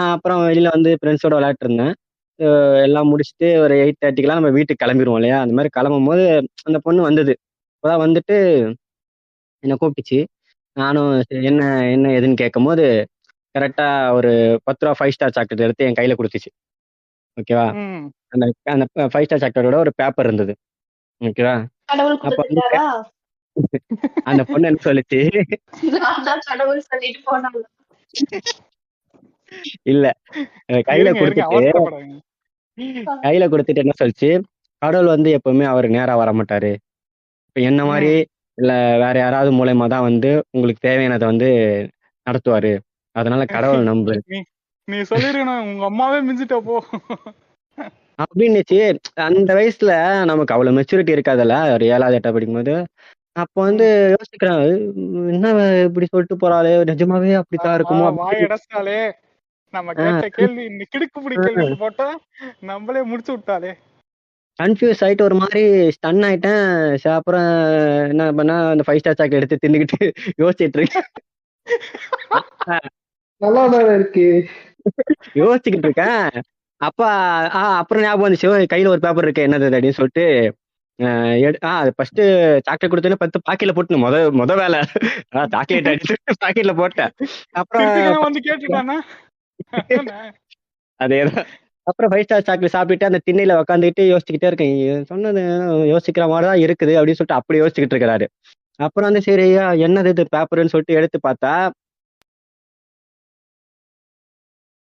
நான் அப்புறம் வெளியில வந்து ஃப்ரெண்ட்ஸோட விளையாட்டு இருந்தேன். எல்லாம் முடிச்சுட்டு ஒரு 8:30க்கெல்லாம் நம்ம வீட்டுக்கு கிளம்பிருவோம் இல்லையா? அந்த மாதிரி கிளம்பும்போது அந்த பொண்ணு வந்தது. அப்பதான் வந்துட்டு என்ன கூப்பிட்டுச்சு. நானும் சரி என்ன என்ன ஏதுன்னு கேட்கும்போது, கரெக்ட்டா ஒரு ரூ. 10 5 ஸ்டார் சாக்லேட் எடுத்து என் கையில குடுத்துச்சு. ஓகேவா? ம். அந்த அந்த 5 ஸ்டார் சாக்லேட்டோட ஒரு பேப்பர் இருந்தது. ஓகேவா? கடவுள் அப்ப வந்து குடுத்துட்டாரா? அந்த பொண்ணு என்ன சொல்லுச்சு, நான் தான் கடவுள் சொல்லிட்டு போனாங்க. இல்ல கையில இருங்க இருங்க, குடுத்துட்டு அவசரப்படாதீங்க. கையில குடுத்துட்டு என்ன சொல்லுச்சு, கடவுள் வந்து எப்பவுமே அவரு நேரா வரமாட்டாரு. இப்ப என்ன மாரி, ம். இல்ல வேற யாராவது மூலியமா தான் வந்து உங்களுக்கு தேவையானத வந்து நடத்துவாரு. அதனால கடவுள நம்பு. நீ நீ சொல்லிருக்கணும், உங்க அம்மாவே மிஞ்சிட்ட போ. அப்டின்னுச்சு. அந்த வயசுல நமக்கு அவ்வளவு மெச்சூரிட்டி இருக்காதுல்ல. ஒரு 7வது 8வது படிக்கும்போது. அப்ப வந்து ம். யோசிக்கிறேன், என்ன இவ இப்படி சொல்லிட்டு போறாளே! நிஜமாவே அப்படித்தான் ஆஹா, இருக்குமோ? வாய் அடைச்சாலே. நம்ம ஆ, கேட்ட கேள்வி இந்த கிடுக்குப்பிடி கேள்வி ஆ. போட்டா நம்மளே முடிச்சு விட்டாலே. கன்ஃப்யூஸ் ஆயிட்டு ஒரு மாரி ஸ்டன் ஆயிட்டேன். சரி அப்புறம் என்ன பண்ணேன், அந்த 5 ஸ்டார் சாக்லேட் எடுத்து தின்னுகிட்டு யோசிச்சுட்டு இருக்கேன். அ நல்லா தானே இருக்கு. யோசிச்சுக்கிட்டு இருக்கேன். அப்ப அப்புறம் ஞாபகம் வந்துச்சு, "ஓ! கையில ஒரு பேப்பர் இருக்கு. என்னது அது?" அப்படின்னு சொல்லிட்டு ஃபர்ஸ்ட் சாக்லேட் குடுத்தோனே 10 பாக்கெட்ல போட்டு மொத வேலை. சாக்லேட் அடிச்சு பாக்கெட்ல போட்டேன். அப்புறம் திருட்டுக்கனா வந்து கேட்டுட்டானா? அதேதான். அப்புறம் 5 ஸ்டார் சாக்லேட் சாப்பிட்டுட்டு அந்த திண்ணையில உட்காந்துக்கிட்டு யோசிச்சுக்கிட்டே இருக்கேன். சொன்னது யோசிக்கிற மாதிரி தான் இருக்குது அப்படின்னு சொல்லிட்டு அப்படி யோசிச்சுக்கிட்டு இருக்கிறாரு. அப்புறம் வந்து சரி என்னது இது பேப்பர்ன்னு சொல்லிட்டு எடுத்து பார்த்தா